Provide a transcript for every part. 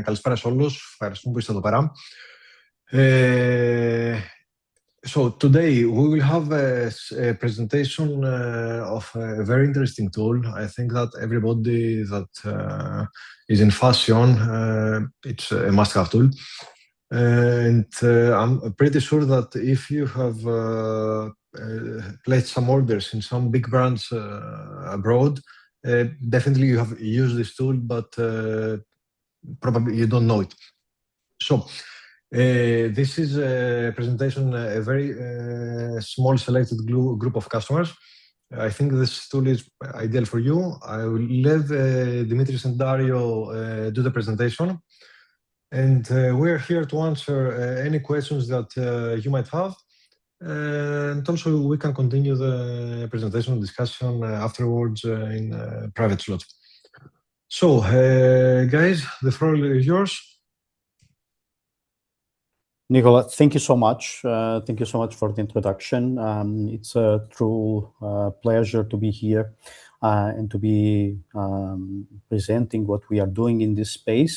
Καλησπέρα σε όλους. Ευχαριστούμε που είστε εδώ πέρα. So today we will have a presentation of a very interesting tool. I think that everybody that is in fashion, it's a must-have tool. And I'm pretty sure that if you have placed some orders in some big brands abroad, definitely you have used this tool, but probably you don't know it. So this is a presentation, a very small selected group of customers. I think this tool is ideal for you. I will let Dimitris and Dario do the presentation. And we're here to answer any questions that you might have. And also we can continue the presentation discussion afterwards in private slots. So guys, the floor is yours. Nicola, thank you so much. Thank you so much for the introduction. It's a true pleasure to be here and to be presenting what we are doing in this space.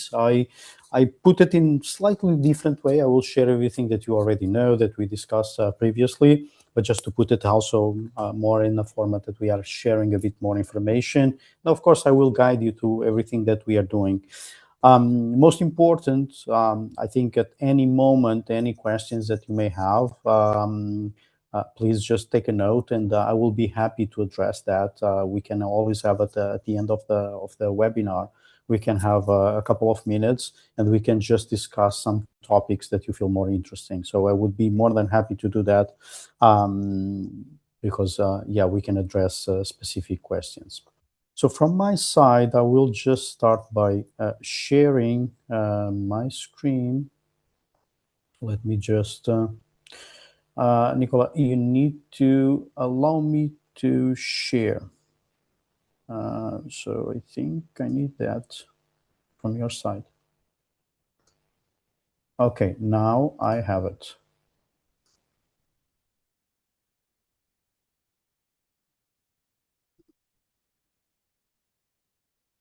I put it in slightly different way. I will share everything that you already know that we discussed previously, but just to put it also more in a format that we are sharing a bit more information. And of course, I will guide you to everything that we are doing. Most important, I think at any moment, any questions that you may have, please just take a note and I will be happy to address that. We can always have at the end of the webinar, we can have a couple of minutes and we can just discuss some topics that you feel more interesting. So I would be more than happy to do that because, yeah, we can address specific questions. So from my side, I will just start by sharing my screen. Let me just, Nicola, you need to allow me to share. So I think I need that from your side. Okay, now I have it.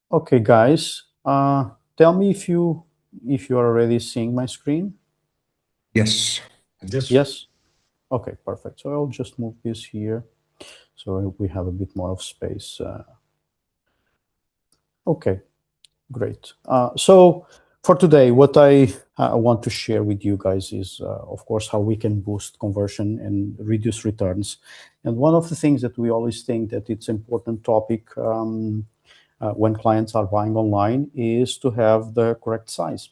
Okay, guys, tell me if you are already seeing my screen. Yes. Yes. Okay, perfect. So I'll just move this here so we have a bit more of space. Okay, great. So for today, what I want to share with you guys is, of course, how we can boost conversion and reduce returns. And one of the things that we always think that it's an important topic when clients are buying online is to have the correct size.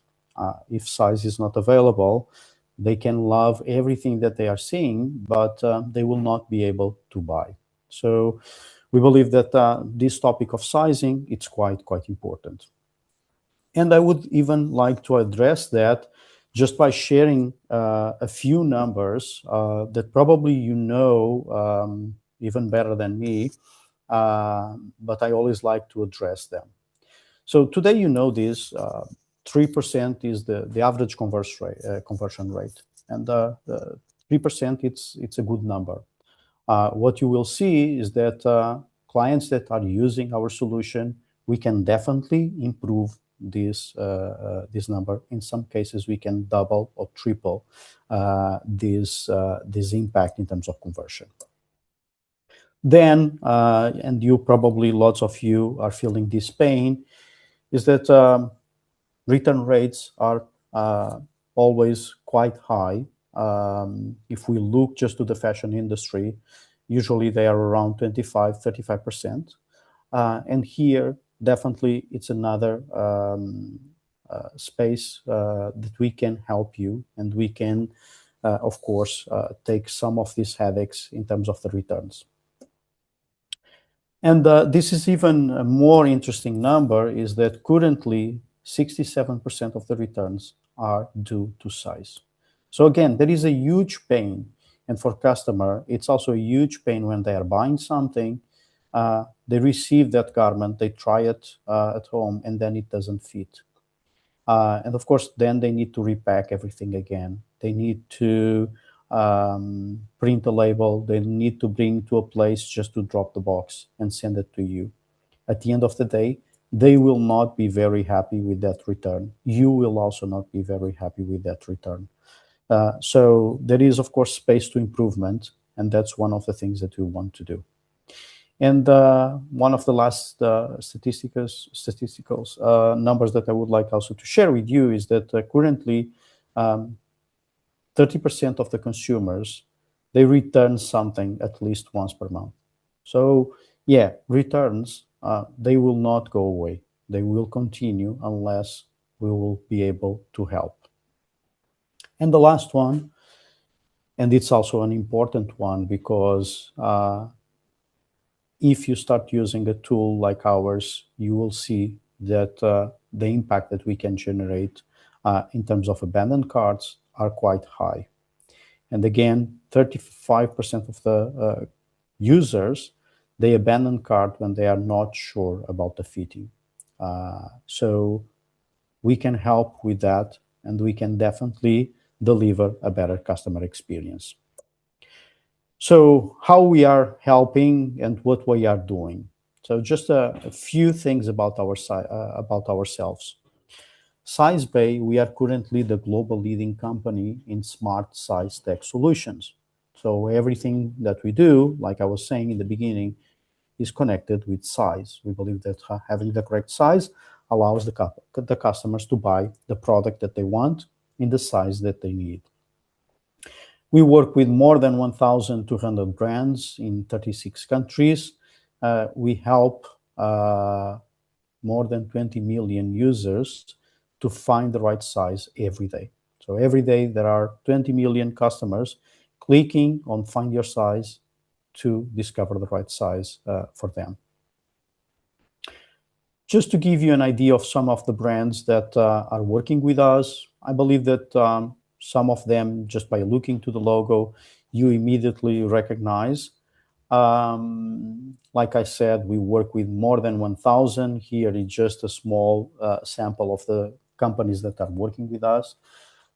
If size is not available, they can love everything that they are seeing, but they will not be able to buy. So we believe that this topic of sizing, it's quite important. And I would even like to address that just by sharing a few numbers that probably you know even better than me, but I always like to address them. So today you know this, 3% is the average conversion rate. And 3%, it's a good number. What you will see is that clients that are using our solution, we can definitely improve this number. In some cases, we can double or triple this impact in terms of conversion. Then, and you probably, lots of you are feeling this pain, is that return rates are always quite high. If we look just to the fashion industry, usually they are around 25-35%. And here, definitely, it's another space that we can help you, and we can, of course, take some of these headaches in terms of the returns. And this is even a more interesting number, is that currently 67% of the returns are due to size. So again, there is a huge pain. And for customer, it's also a huge pain when they are buying something, they receive that garment, they try it at home, and then it doesn't fit. And of course, then they need to repack everything again. They need to print a label. They need to bring to a place just to drop the box and send it to you. At the end of the day, they will not be very happy with that return. You will also not be very happy with that return. So there is, of course, space to improvement, and that's one of the things that we want to do. And one of the last statistical numbers that I would like also to share with you is that currently 30% of the consumers, they return something at least once per month. So yeah, returns, they will not go away. They will continue unless we will be able to help. And the last one, and it's also an important one, because if you start using a tool like ours, you will see that the impact that we can generate in terms of abandoned carts are quite high. And again, 35% of the users, they abandon cart when they are not sure about the fitting. So we can help with that, and we can definitely deliver a better customer experience. So how we are helping and what we are doing. So just a few things about ourselves. Sizebay, we are currently the global leading company in smart size tech solutions. So everything that we do, like I was saying in the beginning, is connected with size. We believe that having the correct size allows the customers to buy the product that they want in the size that they need. We work with more than 1,200 brands in 36 countries. We help more than 20 million users to find the right size every day. So every day there are 20 million customers clicking on Find Your Size to discover the right size for them. Just to give you an idea of some of the brands that are working with us, I believe that some of them, just by looking to the logo, you immediately recognize. Like I said, we work with more than 1,000. Here is just a small sample of the companies that are working with us.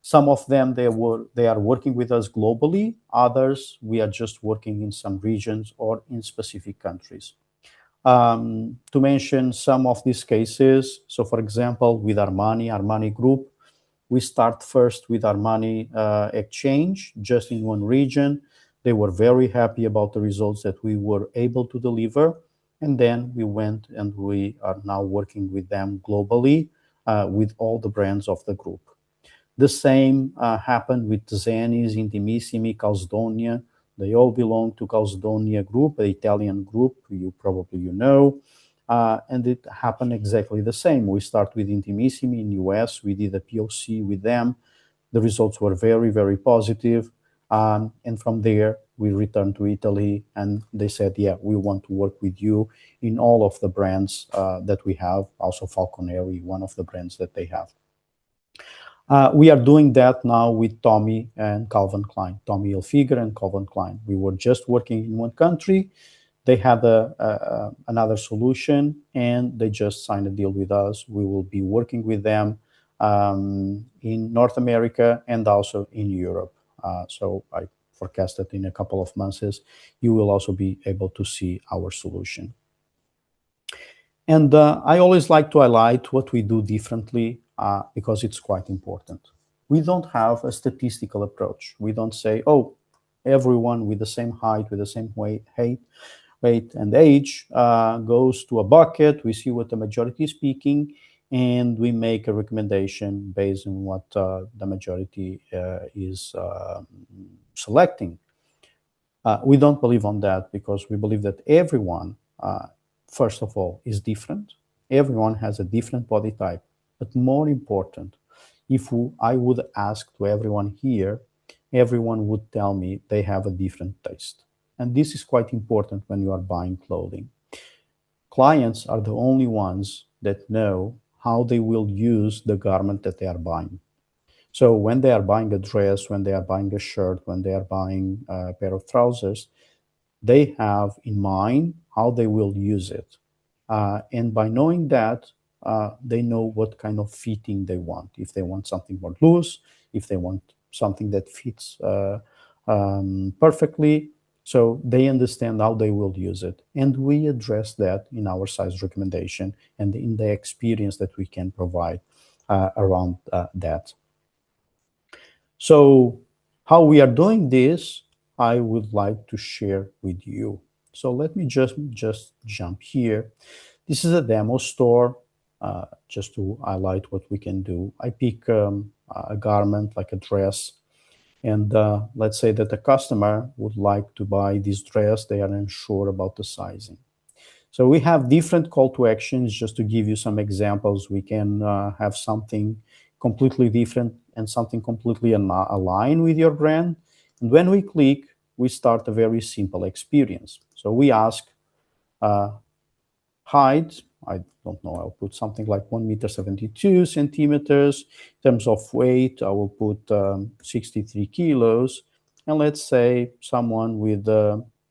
Some of them, they are working with us globally. Others, we are just working in some regions or in specific countries. To mention some of these cases, so for example, with Armani Group, we start first with Armani Exchange, just in one region. They were very happy about the results that we were able to deliver. And then we went and we are now working with them globally with all the brands of the group. The same happened with Zenis, Intimissimi, Calzedonia. They all belong to Calzedonia Group, the Italian group, you know. And it happened exactly the same. We start with Intimissimi in US. We did a POC with them. The results were very, very positive. And from there, we returned to Italy, and they said, yeah, we want to work with you in all of the brands that we have. Also Falconeri, one of the brands that they have. We are doing that now with Tommy and Calvin Klein, Tommy Hilfiger and Calvin Klein. We were just working in one country. They had another solution, and they just signed a deal with us. We will be working with them in North America and also in Europe. So I forecast that in a couple of months, you will also be able to see our solution. And I always like to highlight what we do differently because it's quite important. We don't have a statistical approach. We don't say, oh, everyone with the same height, with the same weight and age goes to a bucket. We see what the majority is speaking, and we make a recommendation based on what the majority is selecting. We don't believe on that because we believe that everyone, first of all, is different. Everyone has a different body type. But more important, if I would ask to everyone here, everyone would tell me they have a different taste. And this is quite important when you are buying clothing. Clients are the only ones that know how they will use the garment that they are buying. So when they are buying a dress, when they are buying a shirt, when they are buying a pair of trousers, they have in mind how they will use it. And by knowing that, they know what kind of fitting they want. If they want something more loose, if they want something that fits perfectly. so they understand how they will use it. And we address that in our size recommendation and in the experience that we can provide around that. So how we are doing this, I would like to share with you. So let me just jump here. This is a demo store, just to highlight what we can do. I pick a garment like a dress, and let's say that the customer would like to buy this dress. They are unsure about the sizing. So we have different call to actions. Just to give you some examples, we can have something completely different and something completely aligned with your brand. And when we click, we start a very simple experience. So we ask height. I don't know, I'll put something like 1 meter 72 centimeters. In terms of weight, I will put 63 kilos. And let's say someone with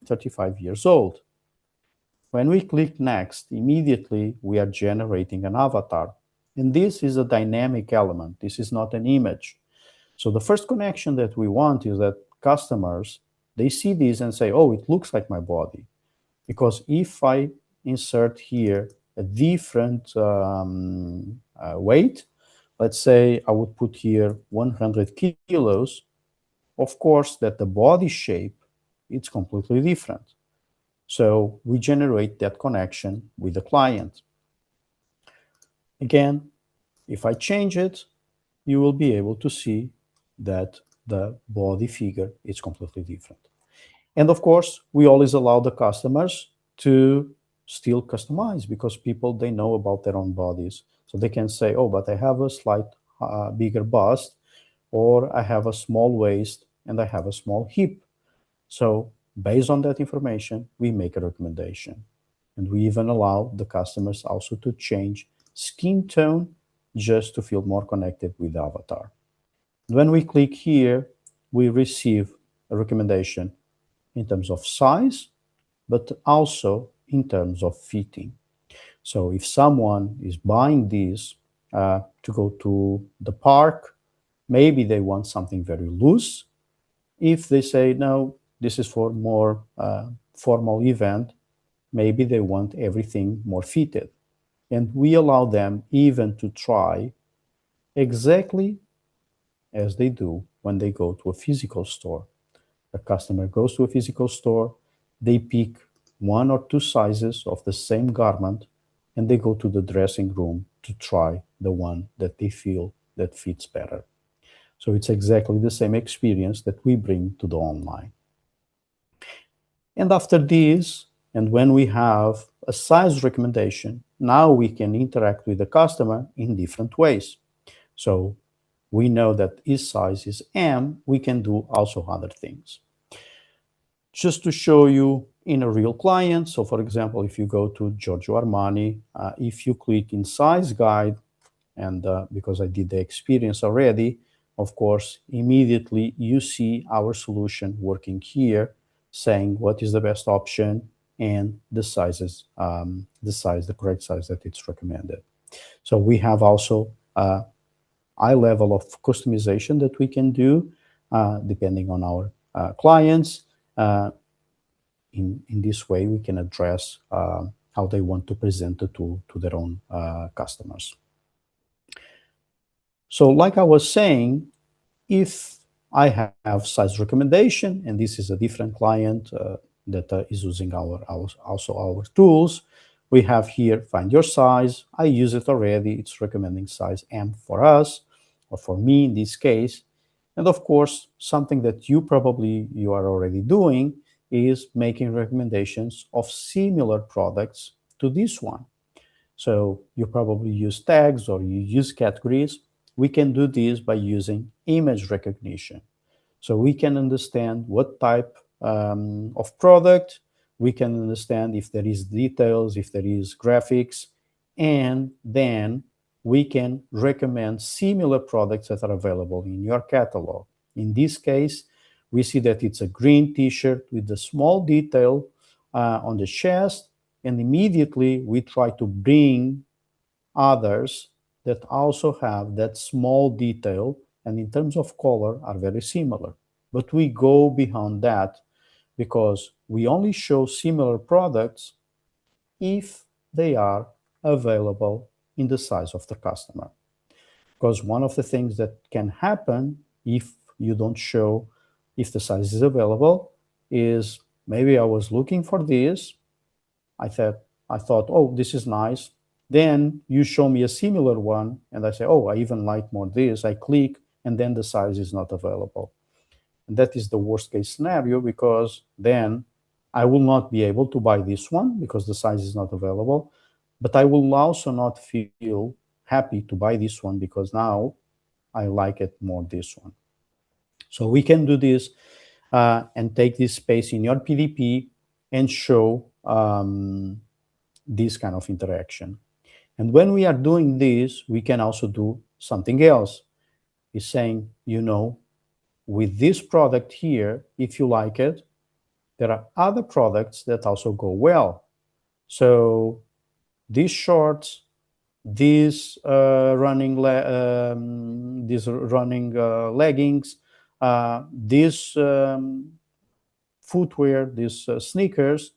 35 years old. When we click next, immediately we are generating an avatar. And this is a dynamic element. This is not an image. So the first connection that we want is that customers, they see this and say, oh, it looks like my body. Because if I insert here a different weight, let's say I would put here 100 kilos, of course that the body shape, it's completely different. So we generate that connection with the client. Again, if I change it, you will be able to see that the body figure is completely different. And of course, we always allow the customers to still customize, because people, they know about their own bodies. So they can say, oh, but I have a slight bigger bust, or I have a small waist and I have a small hip. So based on that information, we make a recommendation. And we even allow the customers also to change skin tone just to feel more connected with the avatar. When we click here, we receive a recommendation in terms of size, but also in terms of fitting. So if someone is buying this to go to the park, maybe they want something very loose. If they say, no, this is for more formal event, maybe they want everything more fitted. And we allow them even to try exactly as they do when they go to a physical store. A customer goes to a physical store, they pick 1 or 2 sizes of the same garment, and they go to the dressing room to try the one that they feel that fits better. So it's exactly the same experience that we bring to the online. And after this, and when we have a size recommendation, now we can interact with the customer in different ways. So we know that his size is M, we can do also other things. Just to show you in a real client, so for example, if you go to Giorgio Armani, if you click in size guide, and because I did the experience already, of course, immediately you see our solution working here, saying what is the best option and the sizes, the correct size that it's recommended. So we have also a high level of customization that we can do depending on our clients. In this way, we can address how they want to present the tool to their own customers. So like I was saying, if I have size recommendation, and this is a different client that is using also our tools, we have here, find your size. I use it already. It's recommending size M for us, or for me in this case. And of course, something that you are already doing is making recommendations of similar products to this one. So you probably use tags or you use categories. We can do this by using image recognition. So we can understand what type of product, we can understand if there is details, if there is graphics, and then we can recommend similar products that are available in your catalog. In this case, we see that it's a green t-shirt with a small detail on the chest, and immediately we try to bring others that also have that small detail and in terms of color are very similar. But we go beyond that because we only show similar products if they are available in the size of the customer. Because one of the things that can happen if you don't show if the size is available is maybe I was looking for this. I thought, oh, this is nice. Then you show me a similar one and I say, oh, I even like more this. I click and then the size is not available. And that is the worst case scenario, because then I will not be able to buy this one because the size is not available, but I will also not feel happy to buy this one because now I like it more this one. So we can do this and take this space in your PDP and show this kind of interaction. And when we are doing this, we can also do something else. Is saying, you know, with this product here, if you like it, there are other products that also go well. So these shorts, these running leggings, these footwear, these sneakers,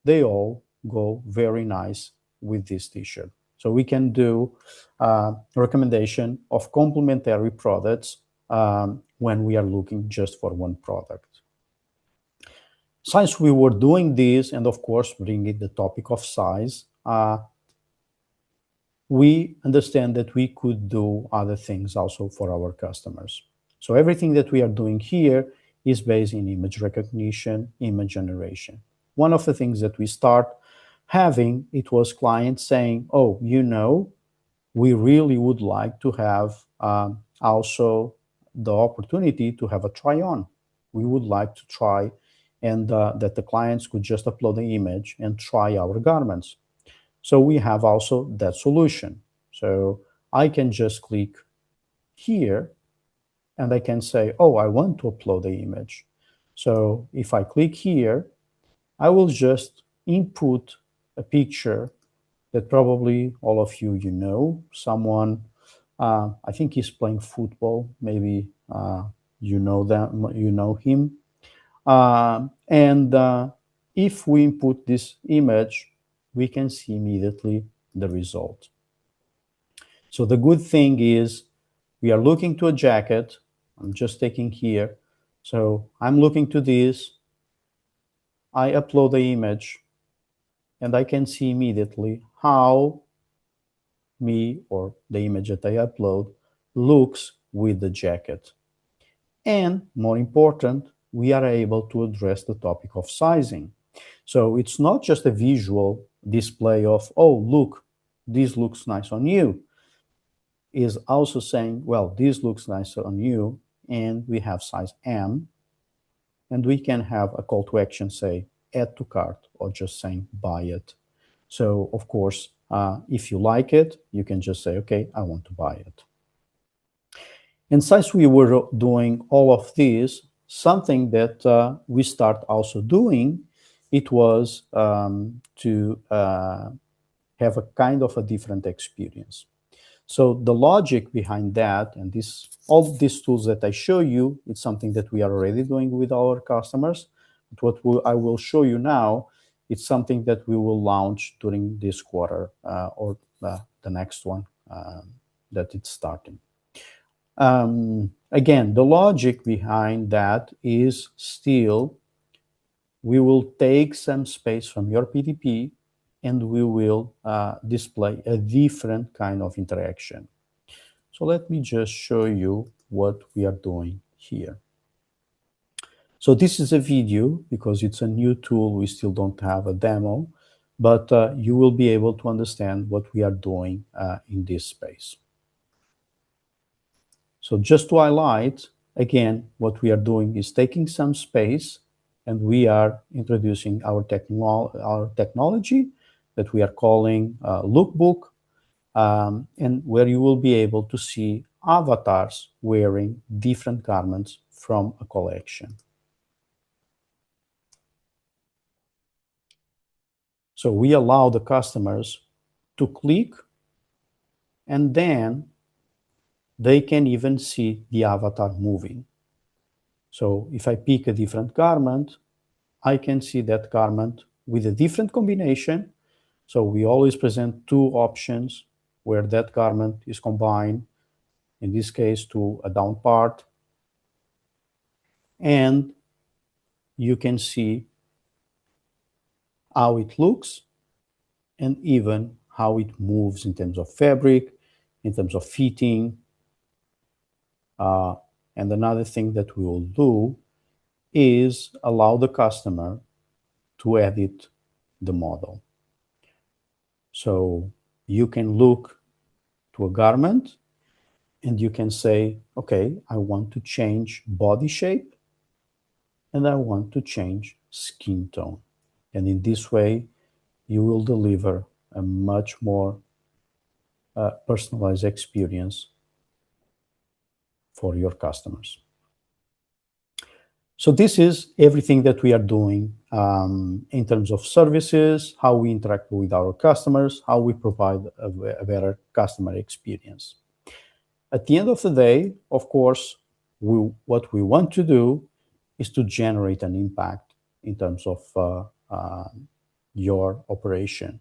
they all go very nice with this t-shirt. So we can do recommendation of complementary products when we are looking just for one product. Since we were doing this, and of course bringing the topic of size, we understand that we could do other things also for our customers. So everything that we are doing here is based in image recognition, image generation. One of the things that we start having, it was clients saying, oh, you know, we really would like to have also the opportunity to have a try-on. We would like to try, and that the clients could just upload the image and try our garments. So we have also that solution. So I can just click here and I can say, oh, I want to upload the image. So if I click here, I will just input a picture that probably all of you know. Someone, I think he's playing football. Maybe you know them, you know him. If we input this image, we can see immediately the result. So the good thing is we are looking to a jacket. I'm just taking here. So I'm looking to this. I upload the image and I can see immediately how me or the image that I upload looks with the jacket. And more important, we are able to address the topic of sizing. So it's not just a visual display of, oh, look, this looks nice on you. Is also saying, well, this looks nice on you, and we have size M, and we can have a call to action, say, add to cart, or just saying, buy it. So, of course, if you like it, you can just say, okay, I want to buy it. And since we were doing all of this, something that we start also doing, it was to have a kind of a different experience. So the logic behind that, and all these tools that I show you, it's something that we are already doing with our customers. But what I will show you now, it's something that we will launch during this quarter or the next one that it's starting. Again, the logic behind that is still, we will take some space from your PDP and we will display a different kind of interaction. So let me just show you what we are doing here. So this is a video because it's a new tool. We still don't have a demo, but you will be able to understand what we are doing in this space. So just to highlight, again, what we are doing is taking some space and we are introducing our technology that we are calling Lookbook, and where you will be able to see avatars wearing different garments from a collection. So we allow the customers to click, and then they can even see the avatar moving. So if I pick a different garment, I can see that garment with a different combination. So we always present two options where that garment is combined, in this case, to a down part. And you can see how it looks and even how it moves in terms of fabric, in terms of fitting. And another thing that we will do is allow the customer to edit the model. So you can look to a garment and you can say, okay, I want to change body shape and I want to change skin tone. And in this way, you will deliver a much more personalized experience for your customers. So this is everything that we are doing in terms of services, how we interact with our customers, how we provide a better customer experience. At the end of the day, of course, what we want to do is to generate an impact in terms of your operation.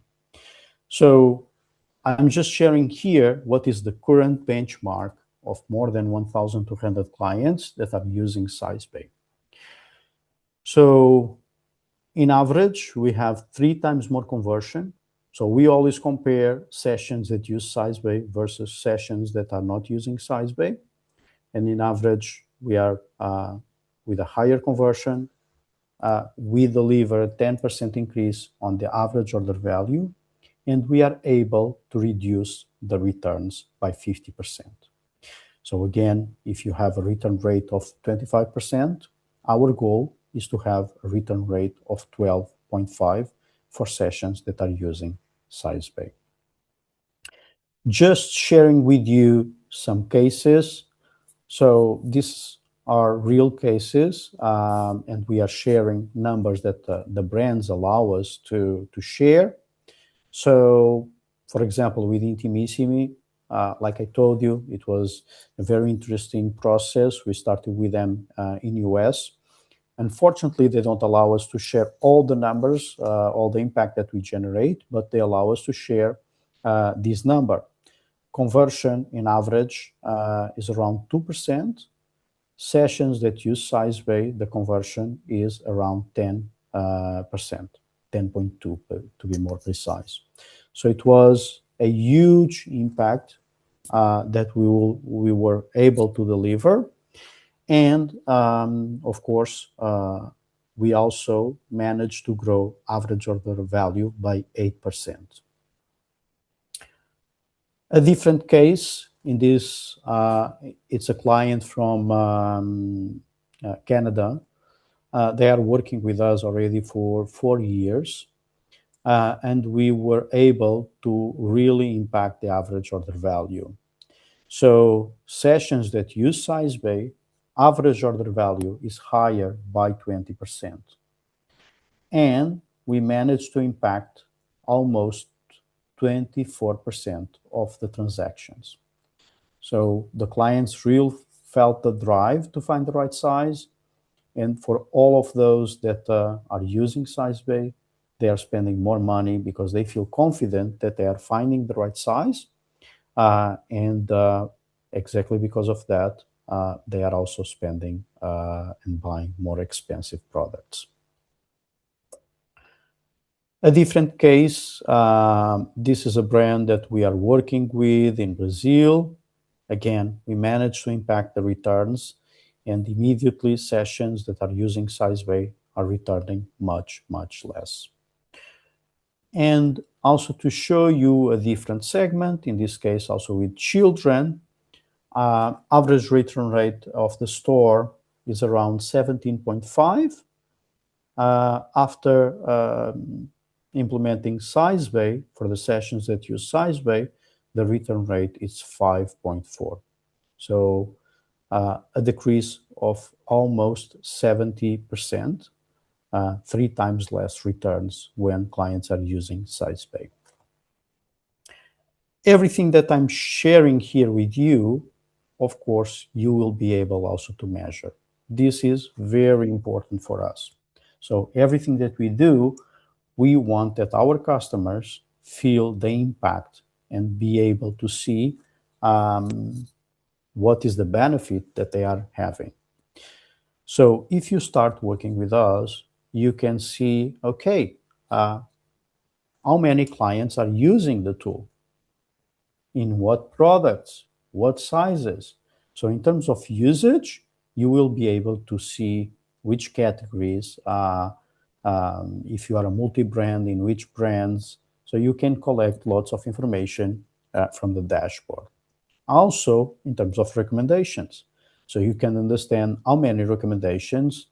So I'm just sharing here what is the current benchmark of more than 1,200 clients that are using Sizebay. So in average, we have 3 times more conversion. So we always compare sessions that use Sizebay versus sessions that are not using Sizebay. And in average, we are with a higher conversion. We deliver a 10% increase on the average order value, and we are able to reduce the returns by 50%. So again, if you have a return rate of 25%, our goal is to have a return rate of 12.5 for sessions that are using Sizebay. Just sharing with you some cases. So these are real cases, and we are sharing numbers that the brands allow us to share. So, for example, with Intimissimi, like I told you, it was a very interesting process. We started with them in US. Unfortunately, they don't allow us to share all the numbers, all the impact that we generate, but they allow us to share this number. Conversion in average is around 2%. Sessions that use Sizebay, the conversion is around 10%, 10.2 to be more precise. So it was a huge impact that we were able to deliver. And of course, we also managed to grow average order value by 8%. A different case in this, it's a client from Canada. They are working with us already for 4 years, and we were able to really impact the average order value. So sessions that use Sizebay, average order value is higher by 20%. And we managed to impact almost 24% of the transactions. So the clients really felt the drive to find the right size. And for all of those that are using Sizebay, they are spending more money because they feel confident that they are finding the right size. And exactly because of that, they are also spending and buying more expensive products. A different case, this is a brand that we are working with in Brazil. Again, we managed to impact the returns, and immediately sessions that are using Sizebay are returning much, much less. And also to show you a different segment, in this case also with children, average return rate of the store is around 17.5. After implementing Sizebay, for the sessions that use Sizebay, the return rate is 5.4. So a decrease of almost 70%, 3 times less returns when clients are using Sizebay. Everything that I'm sharing here with you, of course, you will be able also to measure. This is very important for us. So everything that we do, we want that our customers feel the impact and be able to see what is the benefit that they are having. So if you start working with us, you can see, okay, how many clients are using the tool, in what products, what sizes. So in terms of usage, you will be able to see which categories, if you are a multi-brand, in which brands. So you can collect lots of information from the dashboard. Also, in terms of recommendations. So you can understand how many recommendations,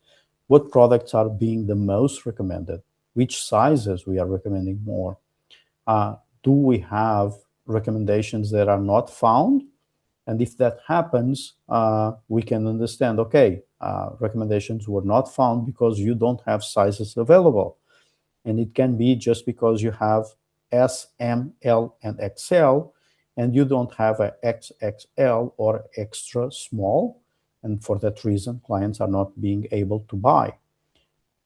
what products are being the most recommended, which sizes we are recommending more. Do we have recommendations that are not found? And if that happens, we can understand, okay, recommendations were not found because you don't have sizes available. And it can be just because you have S, M, L, and XL, and you don't have a XXL or extra small. And for that reason, clients are not being able to buy.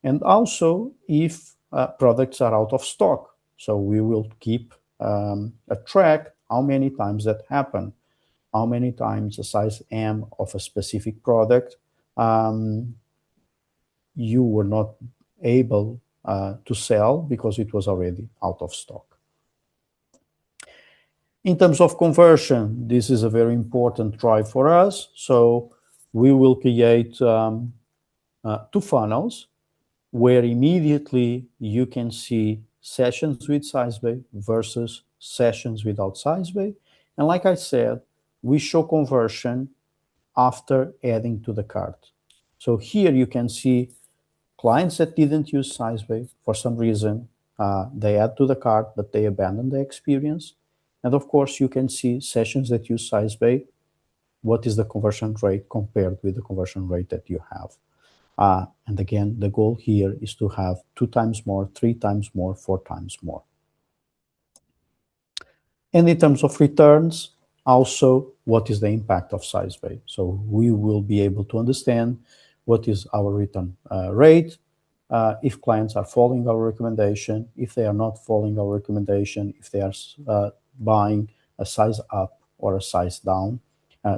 And also, if products are out of stock. So we will keep a track how many times that happened, how many times a size M of a specific product you were not able to sell because it was already out of stock. In terms of conversion, this is a very important drive for us. So we will create 2 funnels where immediately you can see sessions with Sizebay versus sessions without Sizebay. And like I said, we show conversion after adding to the cart. So here you can see clients that didn't use Sizebay for some reason, they add to the cart, but they abandon the experience. And of course, you can see sessions that use Sizebay, what is the conversion rate compared with the conversion rate that you have. And again, the goal here is to have 2 times more, 3 times more, 4 times more. And in terms of returns, also, what is the impact of Sizebay? So we will be able to understand what is our return rate, if clients are following our recommendation, if they are not following our recommendation, if they are buying a size up or a size down.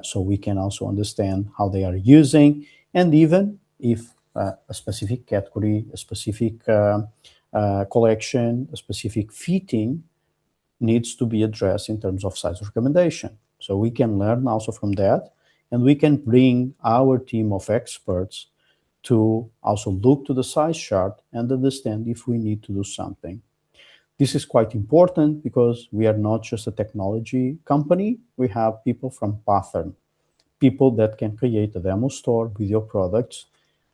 So we can also understand how they are using, and even if a specific category, a specific collection, a specific fitting needs to be addressed in terms of size recommendation. So we can learn also from that, and we can bring our team of experts to also look to the size chart and understand if we need to do something. This is quite important because we are not just a technology company. We have people from Pattern, people that can create a demo store with your products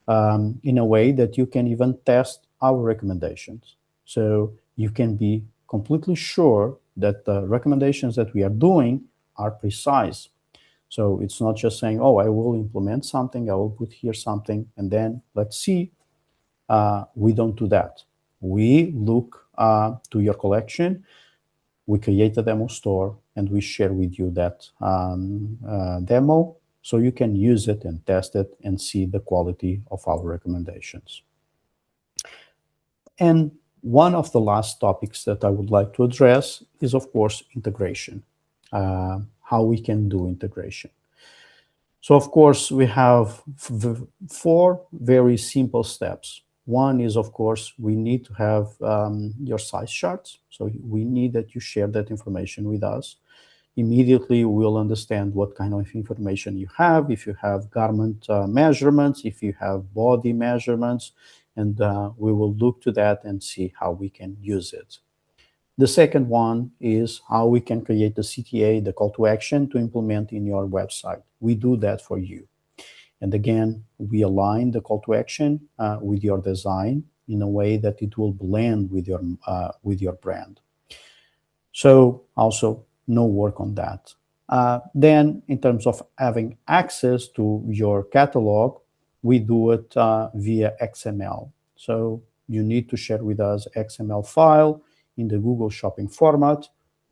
in a way that you can even test our recommendations. So you can be completely sure that the recommendations that we are doing are precise. So it's not just saying, oh, I will implement something, I will put here something, and then let's see. We don't do that. We look to your collection, we create a demo store, and we share with you that demo so you can use it and test it and see the quality of our recommendations. And one of the last topics that I would like to address is, of course, integration, how we can do integration. So, of course, we have 4 very simple steps. One is, of course, we need to have your size charts. So we need that you share that information with us. Immediately, we'll understand what kind of information you have, if you have garment measurements, if you have body measurements, and we will look to that and see how we can use it. The second one is how we can create the CTA, the call to action, to implement in your website. We do that for you. And again, we align the call to action with your design in a way that it will blend with your brand. So also no work on that. Then in terms of having access to your catalog, we do it via XML. So you need to share with us XML file in the Google Shopping format.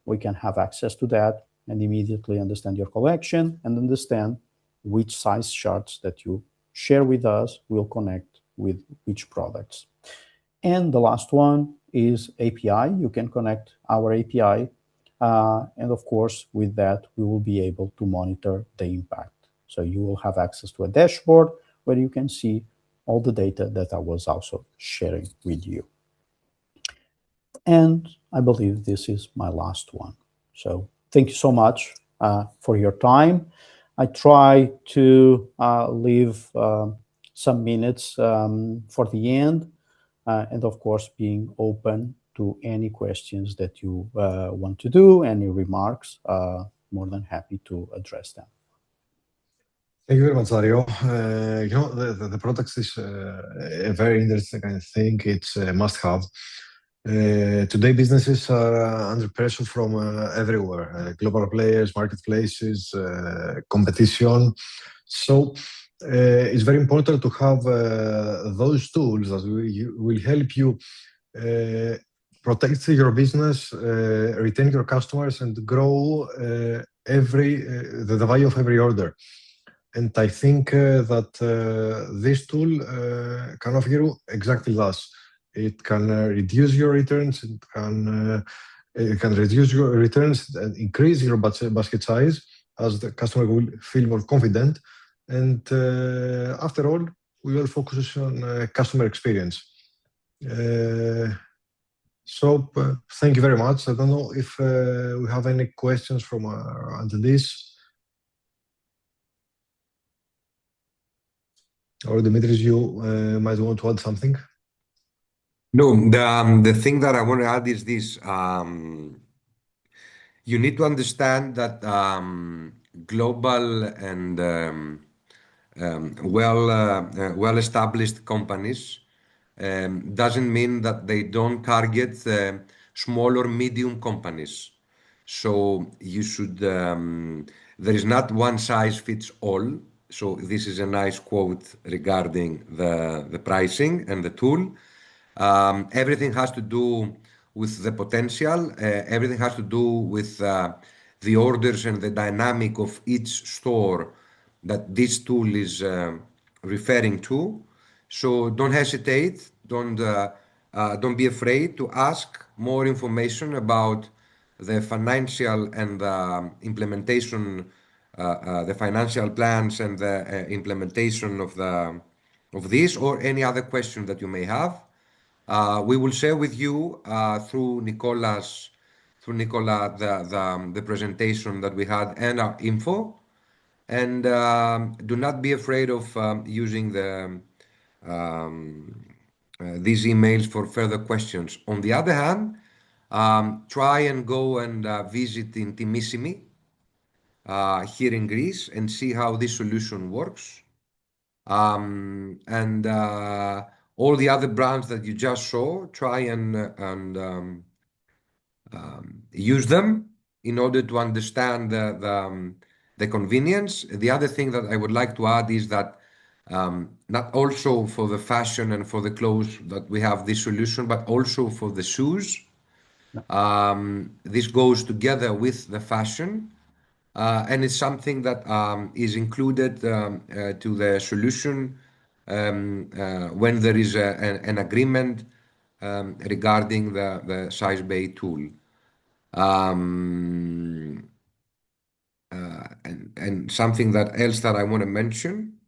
We can have access to that and immediately understand your collection and understand which size charts that you share with us will connect with which products. And the last one is API. You can connect our API. And of course, with that, we will be able to monitor the impact. So you will have access to a dashboard where you can see all the data that I was also sharing with you. And I believe this is my last one. So thank you so much for your time. I try to leave some minutes for the end, and of course, being open to any questions that you want to do, any remarks, more than happy to address them. Thank you very much, Dario. The product is a very interesting kind of thing. It's a must-have. Today, businesses are under pressure from everywhere, global players, marketplaces, competition. So it's very important to have those tools that will help you protect your business, retain your customers, and grow the value of every order. And I think that this tool can offer you exactly that. It can reduce your returns. It can reduce your returns and increase your basket size as the customer will feel more confident. And after all, we will focus on customer experience. So thank you very much. I don't know if we have any questions from our attendees. Or Dimitris, you might want to add something. No, the thing that I want to add is this. You need to understand that global and well-established companies doesn't mean that they don't target small or medium companies. So you should. There is not one size fits all. So this is a nice quote regarding the pricing and the tool. Everything has to do with the potential. Everything has to do with the orders and the dynamic of each store that this tool is referring to. So don't hesitate. Don't be afraid to ask more information about the financial and implementation, the financial plans and the implementation of this or any other question that you may have. We will share with you through Nicola the presentation that we had and our info. And do not be afraid of using these emails for further questions. On the other hand, try and go and visit Intimissimi here in Greece and see how this solution works. And all the other brands that you just saw, try and use them in order to understand the convenience. The other thing that I would like to add is that not also for the fashion and for the clothes that we have this solution, but also for the shoes. This goes together with the fashion. And it's something that is included to the solution when there is an agreement regarding the Sizebay tool. And something that else that I want to mention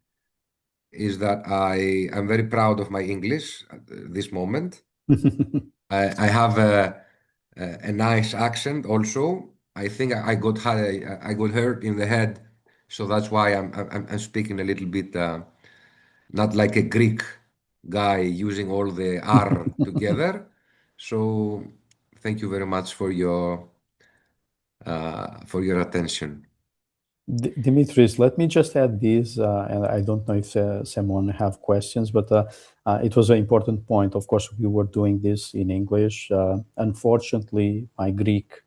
is that I am very proud of my English at this moment. I have a nice accent also. I think I got hurt in the head, so that's why I'm speaking a little bit not like a Greek guy using all the R together. So thank you very much for your attention. Dimitris, let me just add this, and I don't know if someone have questions, but it was an important point. Of course, we were doing this in English. Unfortunately, my Greek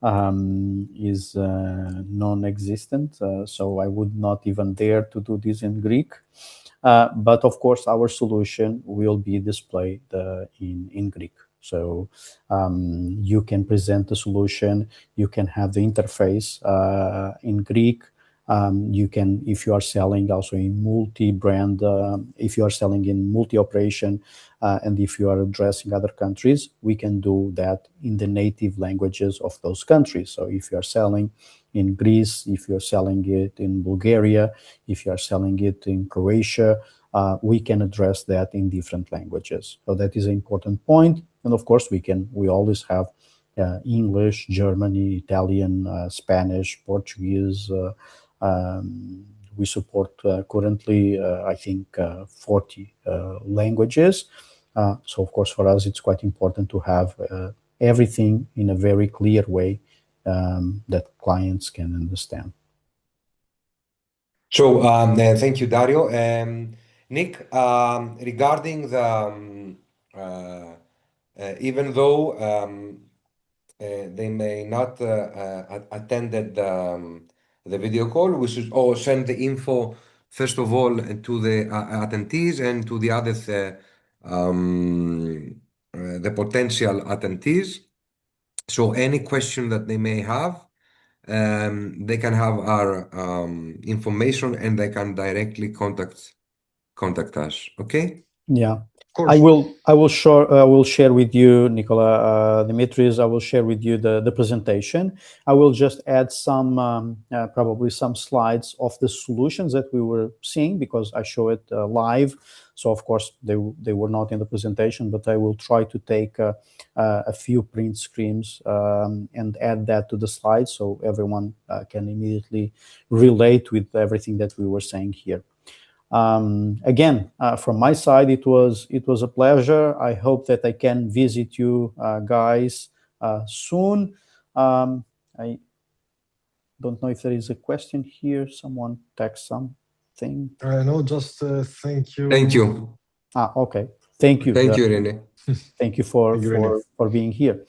is non-existent, so I would not even dare to do this in Greek. But of course, our solution will be displayed in Greek. So you can present the solution, you can have the interface in Greek, You can, if you are selling also in multi-brand, if you are selling in multi-operation, and if you are addressing other countries, we can do that in the native languages of those countries. So if you are selling in Greece, if you're selling it in Bulgaria, if you are selling it in Croatia, we can address that in different languages. So that is an important point. And of course, we always have English, German, Italian, Spanish, Portuguese. We support currently, I think, 40 languages. So of course, for us, it's quite important to have everything in a very clear way that clients can understand. So thank you, Dario. Nick, regarding the even though they may not attended the video call, we should all send the info first of all to the attendees and to the other the potential attendees. So any question that they may have, they can have our information and they can directly contact us. Okay? Yeah. Of course. I will share with you, Nicola, Dimitris. I will share with you the presentation. I will just add some probably some slides of the solutions that we were seeing, because I show it live. So of course they were not in the presentation, but I will try to take a few print screens and add that to the slides, so everyone can immediately relate with everything that we were saying here. Again, from my side, it was a pleasure. I hope that I can visit you guys soon. I don't know if there is a question here. Someone text something. No, just thank you. Thank you. Okay. Thank you. Thank you, Rene. Thank you for being here.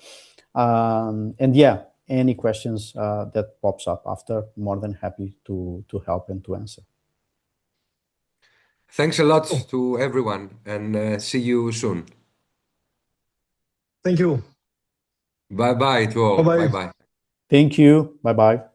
And yeah, any questions that pops up after, more than happy to help and to answer. Thanks a lot to everyone, and see you soon. Thank you. Bye-bye to all. Bye-bye. Bye-bye. Thank you. Bye-bye.